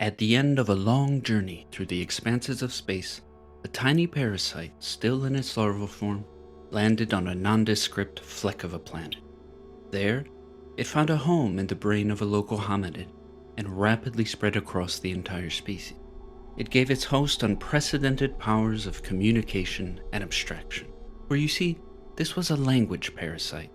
At the end of a long journey through the expanses of space, a tiny parasite, still in its larval form, landed on a nondescript fleck of a planet. There, it found a home in the brain of a local hominid and rapidly spread across the entire species. It gave its host unprecedented powers of communication and abstraction. For you see, this was a language parasite.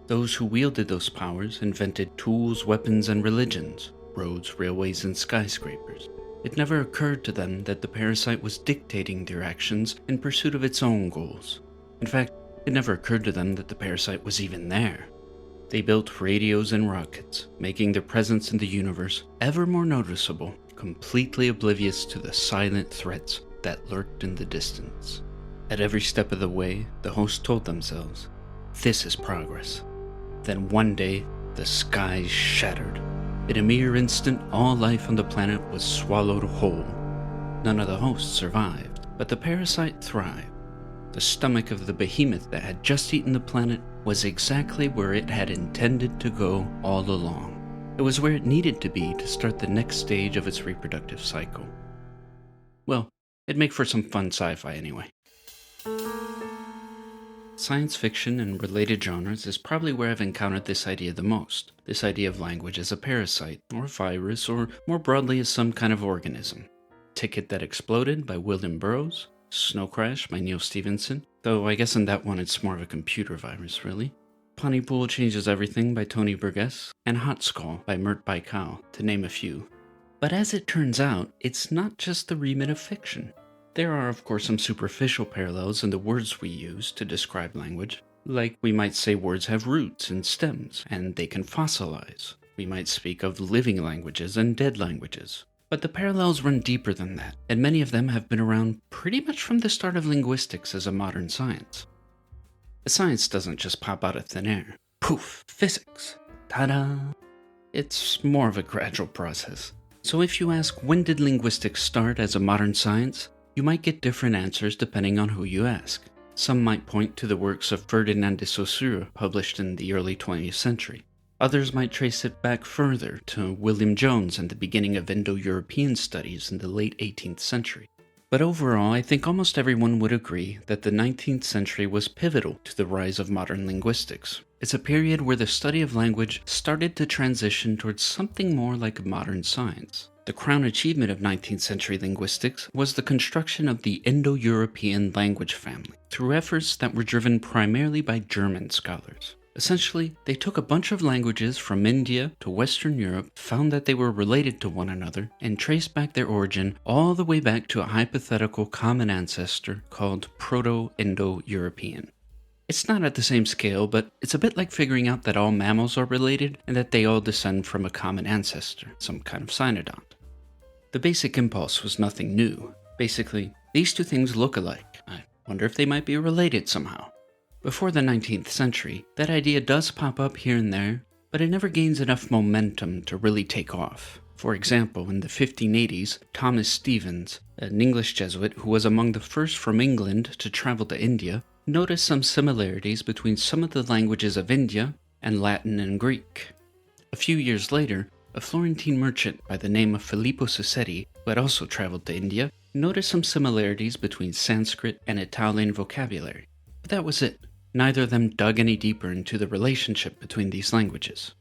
Those who wielded those powers invented tools, weapons, and religions, roads, railways, and skyscrapers. It never occurred to them that the parasite was dictating their actions in pursuit of its own goals. In fact, it never occurred to them that the parasite was even there. They built radios and rockets, making their presence in the universe ever more noticeable, completely oblivious to the silent threats that lurked in the distance. At every step of the way, the hosts told themselves, "This is progress." Then one day, the skies shattered. In a mere instant, all life on the planet was swallowed whole. None of the hosts survived, but the parasite thrived. The stomach of the behemoth that had just eaten the planet was exactly where it had intended to go all along. It was where it needed to be to start the next stage of its reproductive cycle. Well, it'd make for some fun sci-fi anyway. Science fiction and related genres is probably where I've encountered this idea the most. This idea of language as a parasite, or virus, or more broadly as some kind of organism. Ticket That Exploded by William Burroughs, Snow Crash by Neil Stephenson, though I guess in that one it's more of a computer virus, really. Pontypool Changes Everything by Tony Burgess, and Hot Skull by Mert Baikal, to name a few. But as it turns out, it's not just the remit of fiction. There are, of course, some superficial parallels in the words we use to describe language. Like, we might say words have roots and stems, and they can fossilize. We might speak of living languages and dead languages. But the parallels run deeper than that, and many of them have been around pretty much from the start of linguistics as a modern science. A science doesn't just pop out of thin air. Poof, physics. Ta-da! It's more of a gradual process. So if you ask, when did linguistics start as a modern science? You might get different answers depending on who you ask. Some might point to the works of Ferdinand de Saussure published in the early 20th century. Others might trace it back further to William Jones and the beginning of Indo-European studies in the late 18th century. But overall, I think almost everyone would agree that the 19th century was pivotal to the rise of modern linguistics. It's a period where the study of language started to transition towards something more like modern science. The crown achievement of 19th century linguistics was the construction of the Indo-European language family through efforts that were driven primarily by German scholars. Essentially, they took a bunch of languages from India to Western Europe, found that they were related to one another, and traced back their origin all the way back to a hypothetical common ancestor called Proto-Indo-European. It's not at the same scale, but it's a bit like figuring out that all mammals are related and that they all descend from a common ancestor, some kind of synodont. The basic impulse was nothing new. Basically, these two things look alike. I wonder if they might be related somehow. Before the 19th century, that idea does pop up here and there, but it never gains enough momentum to really take off. For example, in the 1580s, Thomas Stevens, an English Jesuit who was among the first from England to travel to India, noticed some similarities between some of the languages of India and Latin and Greek. A few years later, a Florentine merchant by the name of Filippo Sassetti, who had also traveled to India, noticed some similarities between Sanskrit and Italian vocabulary. But that was it. Neither of them dug any deeper into the relationship between these languages.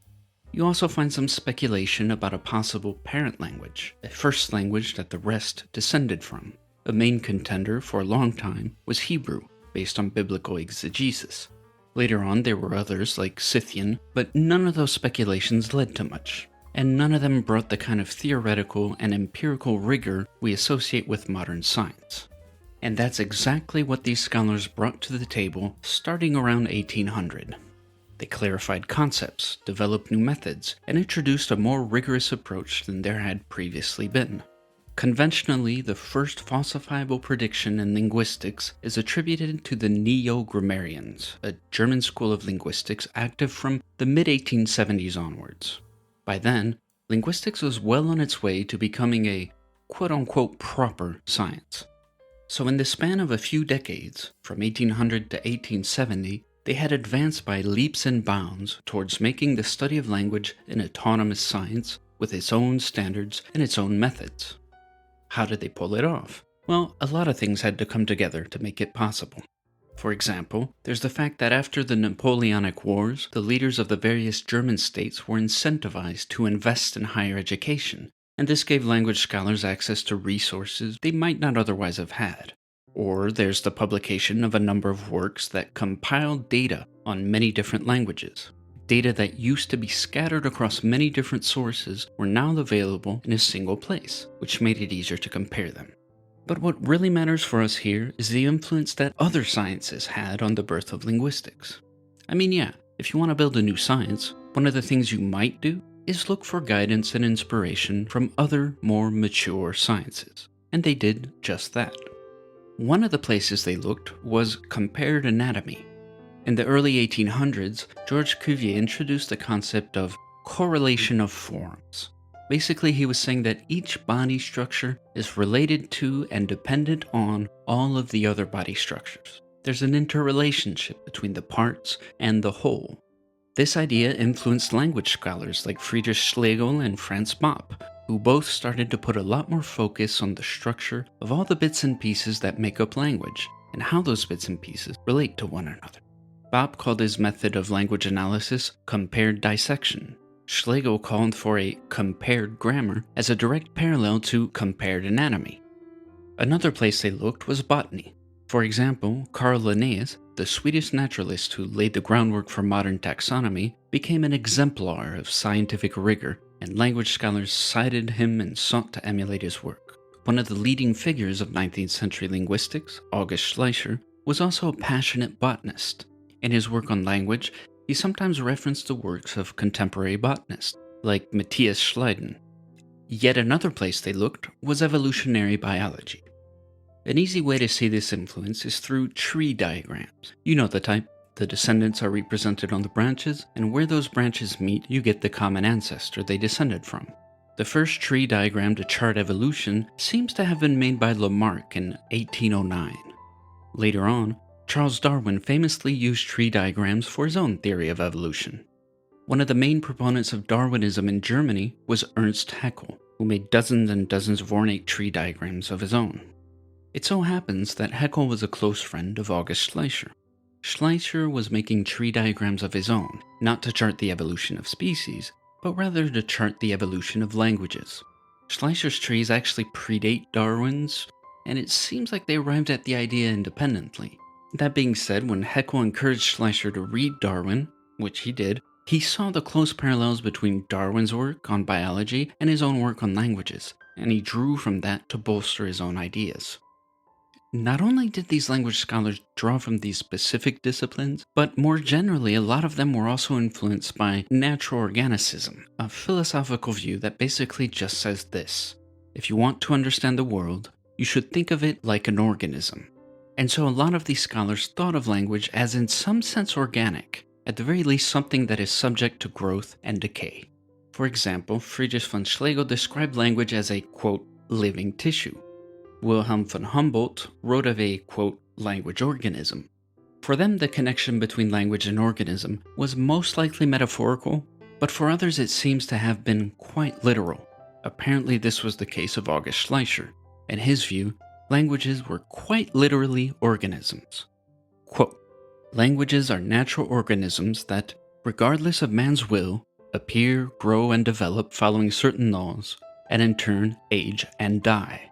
You also find some speculation about a possible parent language, a first language that the rest descended from. A main contender for a long time was Hebrew, based on biblical exegesis. Later on, there were others like Scythian, but none of those speculations led to much, and none of them brought the kind of theoretical and empirical rigor we associate with modern science. And that's exactly what these scholars brought to the table starting around 1800. They clarified concepts, developed new methods, and introduced a more rigorous approach than there had previously been. Conventionally, the first falsifiable prediction in linguistics is attributed to the Neo-Grammarians, a German school of linguistics active from the mid-1870s onwards. By then, linguistics was well on its way to becoming a quote-unquote proper science. So in the span of a few decades, from 1800 to 1870, they had advanced by leaps and bounds towards making the study of language an autonomous science with its own standards and its own methods. How did they pull it off? Well, a lot of things had to come together to make it possible. For example, there's the fact that after the Napoleonic Wars, the leaders of the various German states were incentivized to invest in higher education, and this gave language scholars access to resources they might not otherwise have had. Or there's the publication of a number of works that compiled data on many different languages. Data that used to be scattered across many different sources were now available in a single place, which made it easier to compare them. But what really matters for us here is the influence that other sciences had on the birth of linguistics. I mean, yeah, if you want to build a new science, one of the things you might do is look for guidance and inspiration from other, more mature sciences. And they did just that. One of the places they looked was compared anatomy. In the early 1800s, Georges Cuvier introduced the concept of correlation of forms. Basically, he was saying that each body structure is related to and dependent on all of the other body structures. There's an interrelationship between the parts and the whole. This idea influenced language scholars like Friedrich Schlegel and Franz Bopp, who both started to put a lot more focus on the structure of all the bits and pieces that make up language, and how those bits and pieces relate to one another. Bopp called his method of language analysis compared dissection. Schlegel called for a compared grammar as a direct parallel to compared anatomy. Another place they looked was botany. For example, Carl Linnaeus, the Swedish naturalist who laid the groundwork for modern taxonomy, became an exemplar of scientific rigor, and language scholars cited him and sought to emulate his work. One of the leading figures of 19th century linguistics, August Schleicher, was also a passionate botanist. In his work on language, he sometimes referenced the works of contemporary botanists, like Matthias Schleiden. Yet another place they looked was evolutionary biology. An easy way to see this influence is through tree diagrams. You know the type. The descendants are represented on the branches, and where those branches meet, you get the common ancestor they descended from. The first tree diagram to chart evolution seems to have been made by Lamarck in 1809. Later on, Charles Darwin famously used tree diagrams for his own theory of evolution. One of the main proponents of Darwinism in Germany was Ernst Haeckel, who made dozens and dozens of ornate tree diagrams of his own. It so happens that Haeckel was a close friend of August Schleicher. Schleicher was making tree diagrams of his own, not to chart the evolution of species, but rather to chart the evolution of languages. Schleicher's trees actually predate Darwin's, and it seems like they arrived at the idea independently. That being said, when Haeckel encouraged Schleicher to read Darwin, which he did, he saw the close parallels between Darwin's work on biology and his own work on languages, and he drew from that to bolster his own ideas. Not only did these language scholars draw from these specific disciplines, but more generally, a lot of them were also influenced by natural organicism, a philosophical view that basically just says this: if you want to understand the world, you should think of it like an organism. And so a lot of these scholars thought of language as in some sense organic, at the very least something that is subject to growth and decay. For example, Friedrich von Schlegel described language as a, quote, living tissue. Wilhelm von Humboldt wrote of a, quote, language organism. For them, the connection between language and organism was most likely metaphorical, but for others it seems to have been quite literal. Apparently this was the case of August Schleicher. In his view, languages were quite literally organisms. Quote, languages are natural organisms that, regardless of man's will, appear, grow, and develop following certain laws, and in turn age and die.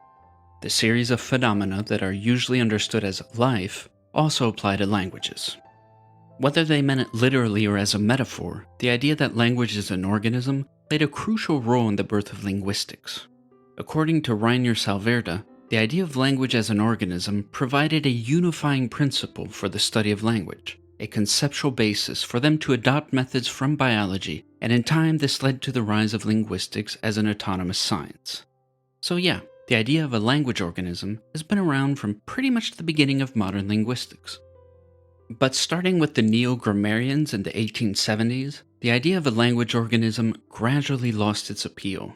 The series of phenomena that are usually understood as life also apply to languages. Whether they meant it literally or as a metaphor, the idea that language is an organism played a crucial role in the birth of linguistics. According to Rainer Salverda, the idea of language as an organism provided a unifying principle for the study of language, a conceptual basis for them to adopt methods from biology, and in time this led to the rise of linguistics as an autonomous science. So yeah, the idea of a language organism has been around from pretty much the beginning of modern linguistics. But starting with the neo-grammarians in the 1870s, the idea of a language organism gradually lost its appeal.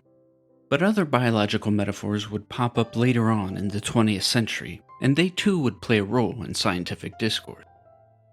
But other biological metaphors would pop up later on in the 20th century, and they too would play a role in scientific discourse.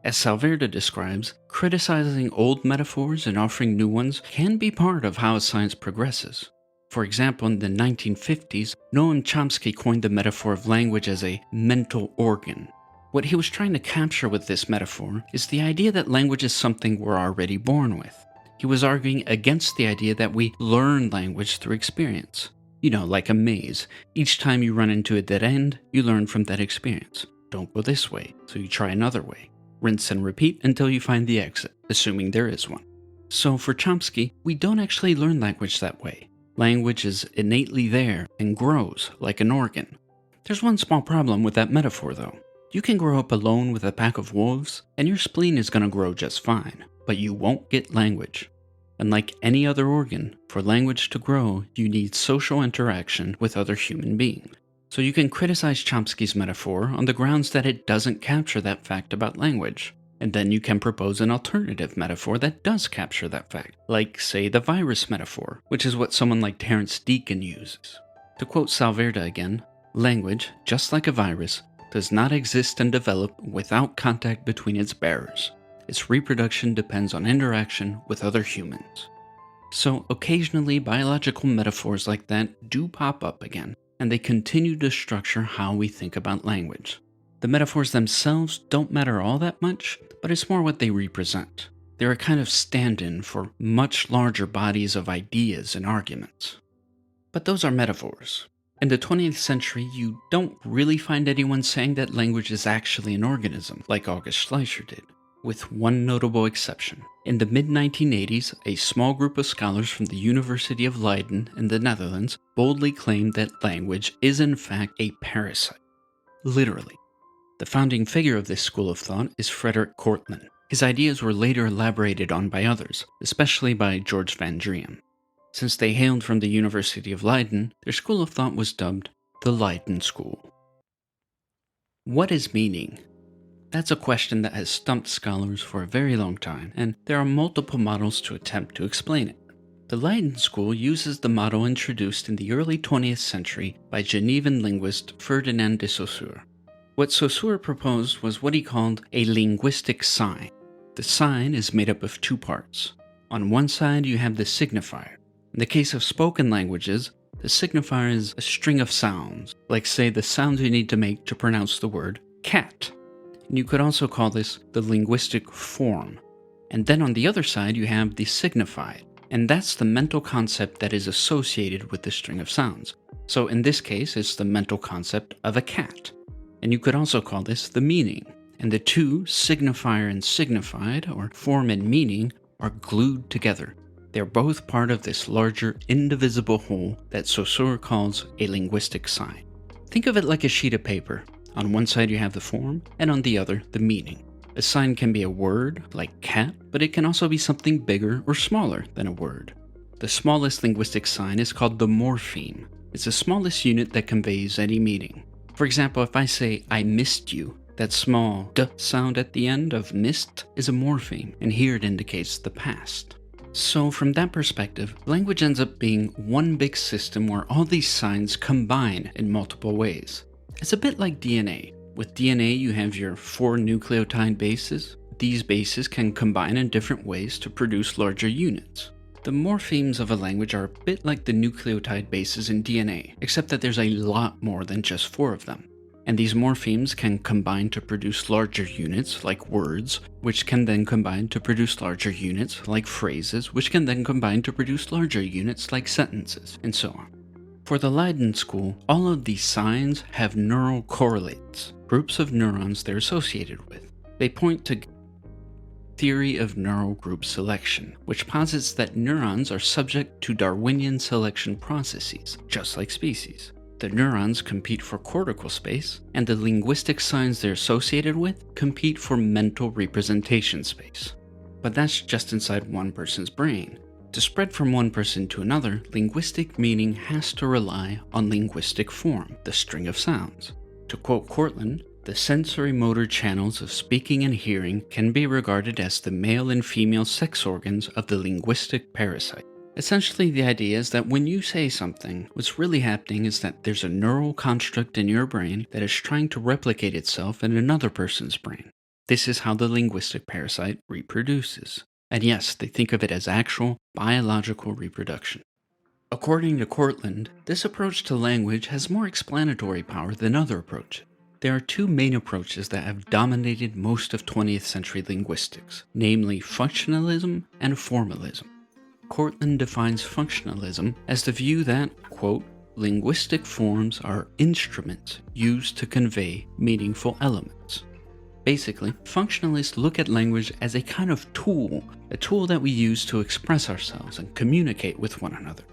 As Salverda describes, criticizing old metaphors and offering new ones can be part of how science progresses. For example, in the 1950s, Noam Chomsky coined the metaphor of language as a mental organ. What he was trying to capture with this metaphor is the idea that language is something we're already born with. He was arguing against the idea that we learn language through experience. You know, like a maze. Each time you run into a dead end, you learn from that experience. Don't go this way, so you try another way. Rinse and repeat until you find the exit, assuming there is one. So for Chomsky, we don't actually learn language that way. Language is innately there and grows like an organ. There's one small problem with that metaphor though. You can grow up alone with a pack of wolves, and your spleen is going to grow just fine, but you won't get language. Unlike any other organ, for language to grow, you need social interaction with other human beings. So you can criticize Chomsky's metaphor on the grounds that it doesn't capture that fact about language. And then you can propose an alternative metaphor that does capture that fact, like, say, the virus metaphor, which is what someone like Terence Deacon uses. To quote Salverda again, language, just like a virus, does not exist and develop without contact between its bearers. Its reproduction depends on interaction with other humans. So occasionally biological metaphors like that do pop up again, and they continue to structure how we think about language. The metaphors themselves don't matter all that much, but it's more what they represent. They're a kind of stand-in for much larger bodies of ideas and arguments. But those are metaphors. In the 20th century, you don't really find anyone saying that language is actually an organism, like August Schleicher did, with one notable exception. In the mid-1980s, a small group of scholars from the University of Leiden in the Netherlands boldly claimed that language is in fact a parasite. Literally. The founding figure of this school of thought is Frederik Kortlandt. His ideas were later elaborated on by others, especially by George van Driem. Since they hailed from the University of Leiden, their school of thought was dubbed the Leiden School. What is meaning? That's a question that has stumped scholars for a very long time, and there are multiple models to attempt to explain it. The Leiden School uses the model introduced in the early 20th century by Genevan linguist Ferdinand de Saussure. What Saussure proposed was what he called a linguistic sign. The sign is made up of two parts. On one side you have the signifier. In the case of spoken languages, the signifier is a string of sounds, like say the sounds you need to make to pronounce the word cat. And you could also call this the linguistic form. And then on the other side you have the signified, and that's the mental concept that is associated with the string of sounds. So in this case it's the mental concept of a cat. And you could also call this the meaning. And the two, signifier and signified, or form and meaning, are glued together. They're both part of this larger, indivisible whole that Saussure calls a linguistic sign. Think of it like a sheet of paper. On one side you have the form, and on the other, the meaning. A sign can be a word, like cat, but it can also be something bigger or smaller than a word. The smallest linguistic sign is called the morpheme. It's the smallest unit that conveys any meaning. For example, if I say, I missed you, that small d sound at the end of missed is a morpheme, and here it indicates the past. So from that perspective, language ends up being one big system where all these signs combine in multiple ways. It's a bit like DNA. With DNA, you have your 4 nucleotide bases. These bases can combine in different ways to produce larger units. The morphemes of a language are a bit like the nucleotide bases in DNA, except that there's a lot more than just 4 of them. And these morphemes can combine to produce larger units, like words, which can then combine to produce larger units, like phrases, which can then combine to produce larger units, like sentences, and so on. For the Leiden School, all of these signs have neural correlates, groups of neurons they're associated with. They point to theory of neural group selection, which posits that neurons are subject to Darwinian selection processes, just like species. The neurons compete for cortical space, and the linguistic signs they're associated with compete for mental representation space. But that's just inside one person's brain. To spread from one person to another, linguistic meaning has to rely on linguistic form, the string of sounds. To quote Kortlandt, the sensory motor channels of speaking and hearing can be regarded as the male and female sex organs of the linguistic parasite. Essentially, the idea is that when you say something, what's really happening is that there's a neural construct in your brain that is trying to replicate itself in another person's brain. This is how the linguistic parasite reproduces. And yes, they think of it as actual biological reproduction. According to Courtland, this approach to language has more explanatory power than other approaches. There are two main approaches that have dominated most of 20th century linguistics, namely functionalism and formalism. Courtland defines functionalism as the view that, quote, linguistic forms are instruments used to convey meaningful elements. Basically, functionalists look at language as a kind of tool, a tool that we use to express ourselves and communicate with one another.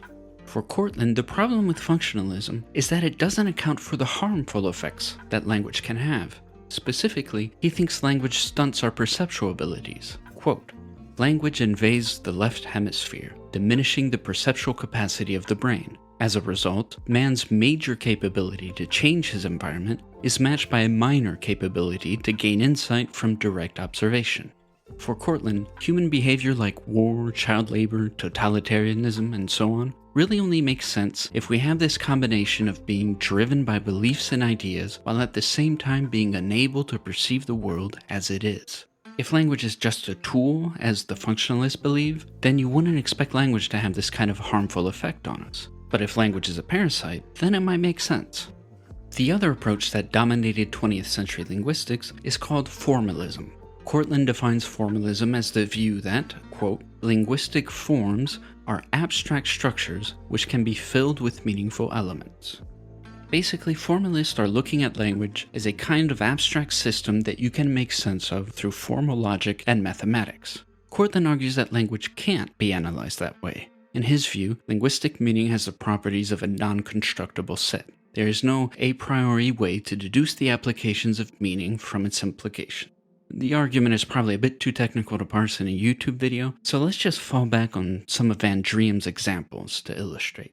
For Courtland, the problem with functionalism is that it doesn't account for the harmful effects that language can have. Specifically, he thinks language stunts our perceptual abilities. Quote, language invades the left hemisphere, diminishing the perceptual capacity of the brain. As a result, man's major capability to change his environment is matched by a minor capability to gain insight from direct observation. For Courtland, human behavior like war, child labor, totalitarianism, and so on really only makes sense if we have this combination of being driven by beliefs and ideas while at the same time being unable to perceive the world as it is. If language is just a tool, as the functionalists believe, then you wouldn't expect language to have this kind of harmful effect on us. But if language is a parasite, then it might make sense. The other approach that dominated 20th century linguistics is called formalism. Courtland defines formalism as the view that, quote, linguistic forms are abstract structures which can be filled with meaningful elements. Basically, formalists are looking at language as a kind of abstract system that you can make sense of through formal logic and mathematics. Courtland argues that language can't be analyzed that way. In his view, linguistic meaning has the properties of a non-constructible set. There is no a priori way to deduce the applications of meaning from its implication. The argument is probably a bit too technical to parse in a YouTube video, so let's just fall back on some of Van Driem's examples to illustrate.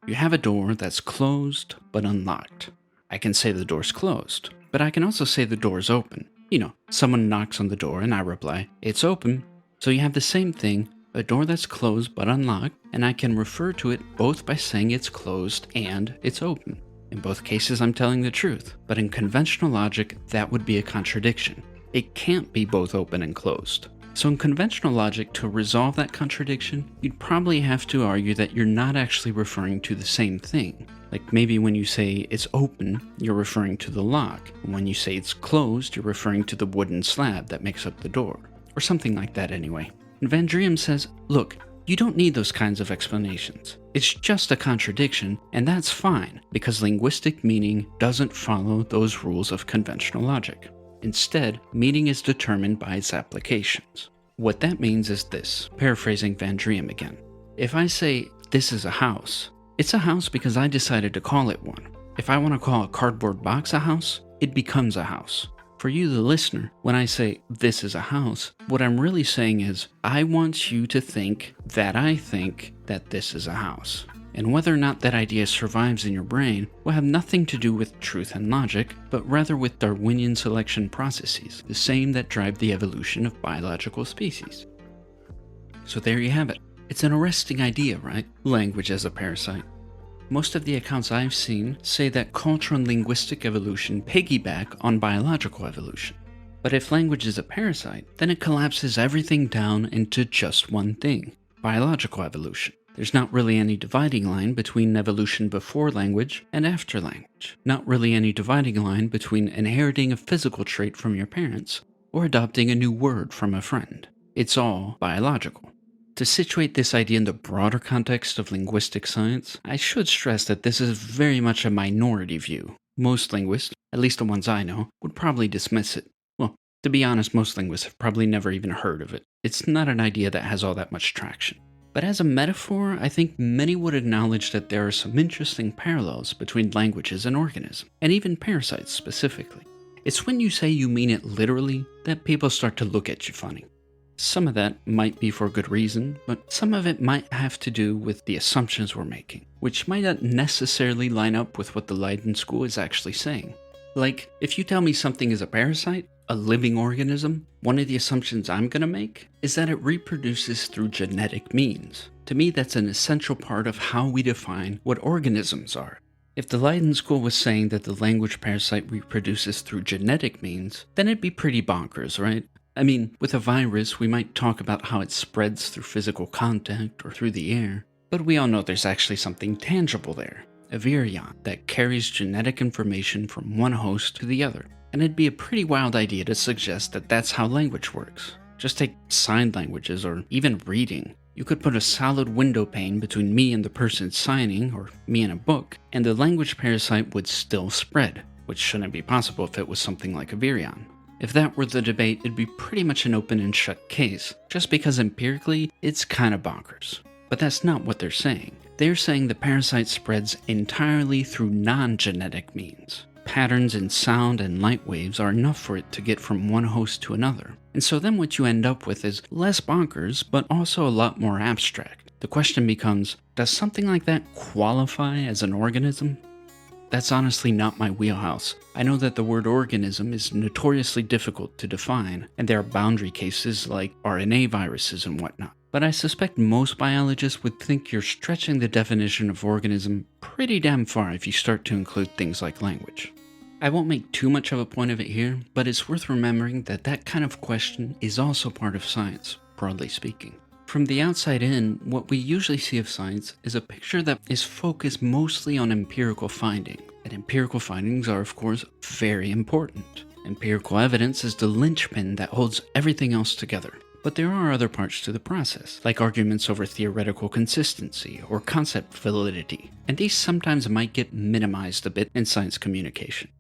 You have a door that's closed but unlocked. I can say the door's closed, but I can also say the door's open. Someone knocks on the door and I reply, it's open. So you have the same thing, a door that's closed but unlocked, and I can refer to it both by saying it's closed and it's open. In both cases, I'm telling the truth, but in conventional logic, that would be a contradiction. It can't be both open and closed. So in conventional logic, to resolve that contradiction, you'd probably have to argue that you're not actually referring to the same thing. Like maybe when you say it's open, you're referring to the lock, and when you say it's closed, you're referring to the wooden slab that makes up the door. Or something like that anyway. And Van Driem says, look, you don't need those kinds of explanations. It's just a contradiction, and that's fine, because linguistic meaning doesn't follow those rules of conventional logic. Instead, meaning is determined by its applications. What that means is this, paraphrasing Van Driem again. If I say, this is a house, it's a house because I decided to call it one. If I want to call a cardboard box a house, it becomes a house. For you, the listener, when I say, this is a house, what I'm really saying is, I want you to think that this is a house. And whether or not that idea survives in your brain will have nothing to do with truth and logic, but rather with Darwinian selection processes, the same that drive the evolution of biological species. So there you have it. It's an arresting idea, right? Language as a parasite. Most of the accounts I've seen say that cultural and linguistic evolution piggyback on biological evolution. But if language is a parasite, then it collapses everything down into just one thing, biological evolution. There's not really any dividing line between evolution before language and after language. Not really any dividing line between inheriting a physical trait from your parents or adopting a new word from a friend. It's all biological. To situate this idea in the broader context of linguistic science, I should stress that this is very much a minority view. Most linguists, at least the ones I know, would probably dismiss it. Well, to be honest, most linguists have probably never even heard of it. It's not an idea that has all that much traction. But as a metaphor, I think many would acknowledge that there are some interesting parallels between languages and organisms, and even parasites specifically. It's when you say you mean it literally that people start to look at you funny. Some of that might be for good reason, but some of it might have to do with the assumptions we're making, which might not necessarily line up with what the Leiden School is actually saying. Like, if you tell me something is a parasite, a living organism, one of the assumptions I'm going to make is that it reproduces through genetic means. To me, that's an essential part of how we define what organisms are. If the Leiden School was saying that the language parasite reproduces through genetic means, then it'd be pretty bonkers, right? I mean, with a virus, we might talk about how it spreads through physical contact or through the air, but we all know there's actually something tangible there, a virion that carries genetic information from one host to the other. And it'd be a pretty wild idea to suggest that that's how language works. Just take sign languages or even reading. You could put a solid window pane between me and the person signing, or me and a book, and the language parasite would still spread, which shouldn't be possible if it was something like a virion. If that were the debate, it'd be pretty much an open and shut case, just because empirically, it's kinda bonkers. But that's not what they're saying. They're saying the parasite spreads entirely through non-genetic means. Patterns in sound and light waves are enough for it to get from one host to another. And so then what you end up with is less bonkers, but also a lot more abstract. The question becomes, does something like that qualify as an organism? That's honestly not my wheelhouse. I know that the word organism is notoriously difficult to define, and there are boundary cases like RNA viruses and whatnot. But I suspect most biologists would think you're stretching the definition of organism pretty damn far if you start to include things like language. I won't make too much of a point of it here, but it's worth remembering that that kind of question is also part of science, broadly speaking. From the outside in, what we usually see of science is a picture that is focused mostly on empirical finding, and empirical findings are, of course, very important. Empirical evidence is the linchpin that holds everything else together. But there are other parts to the process, like arguments over theoretical consistency or concept validity, and these sometimes might get minimized a bit in science communication.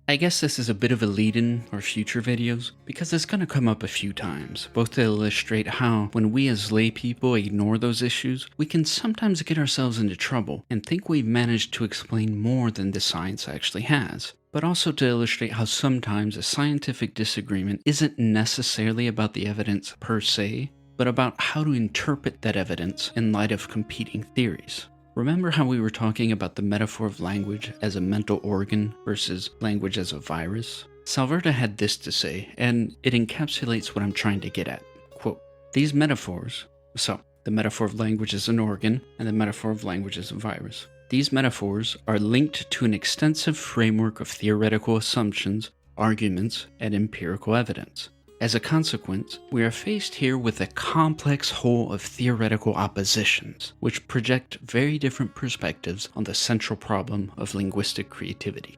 I guess this is a bit of a lead-in for future videos, because it's going to come up a few times, both to illustrate how, when we as lay people ignore those issues, we can sometimes get ourselves into trouble and think we've managed to explain more than the science actually has, but also to illustrate how sometimes a scientific disagreement isn't necessarily about the evidence per se, but about how to interpret that evidence in light of competing theories. Remember how we were talking about the metaphor of language as a mental organ versus language as a virus? Salverta had this to say, and it encapsulates what I'm trying to get at. Quote, these metaphors, so the metaphor of language as an organ and the metaphor of language as a virus, these metaphors are linked to an extensive framework of theoretical assumptions, arguments, and empirical evidence. As a consequence, we are faced here with a complex whole of theoretical oppositions, which project very different perspectives on the central problem of linguistic creativity.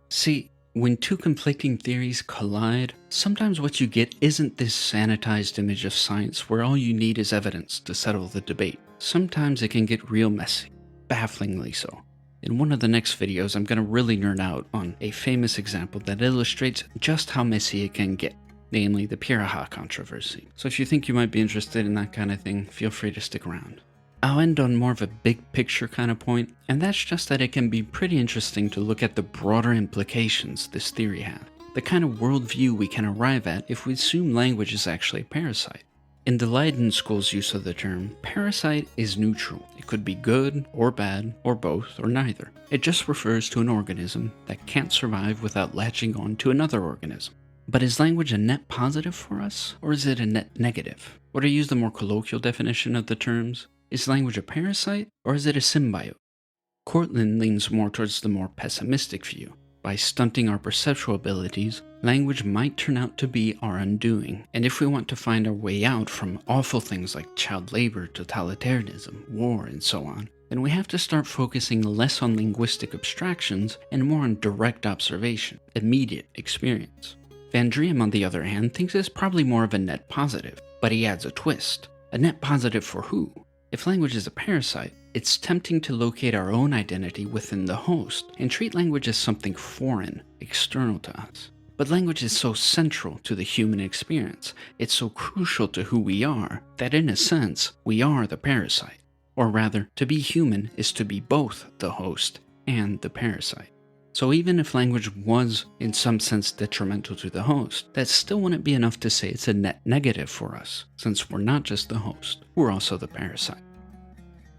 See, when two conflicting theories collide, sometimes what you get isn't this sanitized image of science where all you need is evidence to settle the debate. Sometimes it can get real messy, bafflingly so. In one of the next videos, I'm going to really nerd out on a famous example that illustrates just how messy it can get. Namely the Piraha controversy. So if you think you might be interested in that kind of thing, feel free to stick around. I'll end on more of a big picture kind of point, and that's just that it can be pretty interesting to look at the broader implications this theory had, the kind of worldview we can arrive at if we assume language is actually a parasite. In the Leiden School's use of the term, parasite is neutral. It could be good or bad, or both, or neither. It just refers to an organism that can't survive without latching on to another organism. But is language a net positive for us, or is it a net negative? Or to use the more colloquial definition of the terms, is language a parasite, or is it a symbiote? Courtland leans more towards the more pessimistic view. By stunting our perceptual abilities, language might turn out to be our undoing, and if we want to find our way out from awful things like child labor, totalitarianism, war, and so on, then we have to start focusing less on linguistic abstractions and more on direct observation, immediate experience. Van Driem, on the other hand, thinks it's probably more of a net positive, but he adds a twist. A net positive for who? If language is a parasite, it's tempting to locate our own identity within the host and treat language as something foreign, external to us. But language is so central to the human experience, it's so crucial to who we are, that in a sense, we are the parasite. Or rather, to be human is to be both the host and the parasite. So even if language was, in some sense, detrimental to the host, that still wouldn't be enough to say it's a net negative for us, since we're not just the host, we're also the parasite.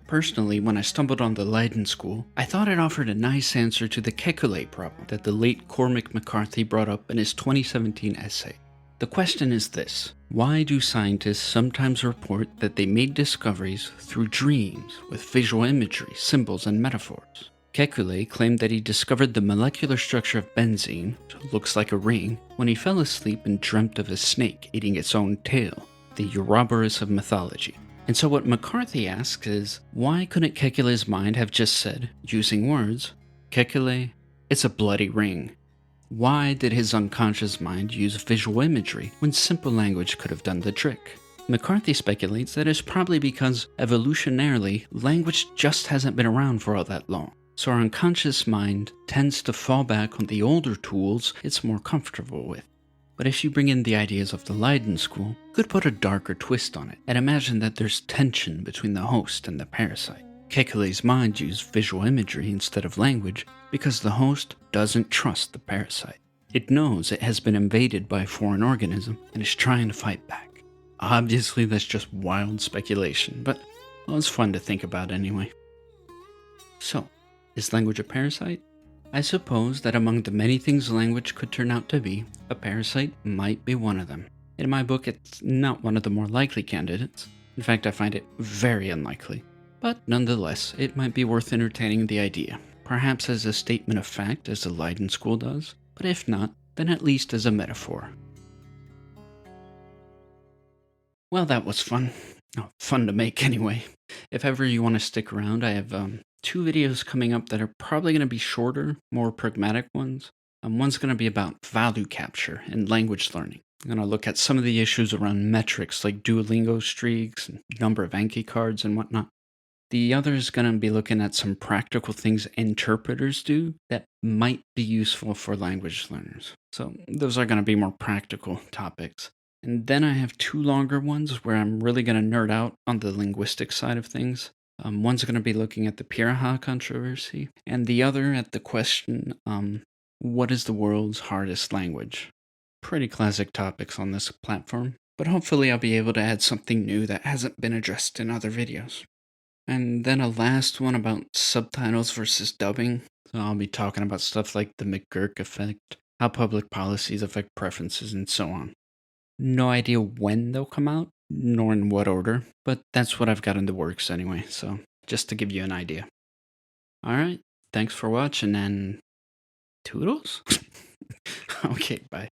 Personally, when I stumbled on the Leiden School, I thought it offered a nice answer to the Kekulé problem that the late Cormac McCarthy brought up in his 2017 essay. The question is this: why do scientists sometimes report that they made discoveries through dreams with visual imagery, symbols, and metaphors? Kekule claimed that he discovered the molecular structure of benzene, which looks like a ring, when he fell asleep and dreamt of a snake eating its own tail, the Ouroboros of mythology. And so what McCarthy asks is, why couldn't Kekule's mind have just said, using words, Kekule, it's a bloody ring? Why did his unconscious mind use visual imagery when simple language could have done the trick? McCarthy speculates that it's probably because, evolutionarily, language just hasn't been around for all that long. So our unconscious mind tends to fall back on the older tools it's more comfortable with. But if you bring in the ideas of the Leiden School, you could put a darker twist on it, and imagine that there's tension between the host and the parasite. Kekule's mind used visual imagery instead of language because the host doesn't trust the parasite. It knows it has been invaded by a foreign organism and is trying to fight back. Obviously that's just wild speculation, but well, it's fun to think about anyway. So, is language a parasite? I suppose that among the many things language could turn out to be, a parasite might be one of them. In my book, it's not one of the more likely candidates. In fact, I find it very unlikely. But nonetheless, it might be worth entertaining the idea. Perhaps as a statement of fact, as the Leiden School does, but if not, then at least as a metaphor. Well, that was fun. Oh, fun to make anyway. If ever you want to stick around, I have 2 videos coming up that are probably going to be shorter, more pragmatic ones. One's going to be about value capture and language learning. I'm going to look at some of the issues around metrics like Duolingo streaks, and number of Anki cards, and whatnot. The other is going to be looking at some practical things interpreters do that might be useful for language learners. So those are going to be more practical topics. And then I have 2 longer ones where I'm really going to nerd out on the linguistic side of things. One's going to be looking at the Piraha controversy, and the other at the question, what is the world's hardest language? Pretty classic topics on this platform, but hopefully I'll be able to add something new that hasn't been addressed in other videos. And then a last one about subtitles versus dubbing. So I'll be talking about stuff like the McGurk effect, how public policies affect preferences, and so on. No idea when they'll come out, nor in what order, but that's what I've got in the works anyway, so just to give you an idea. Alright, thanks for watching, and toodles? Okay, bye.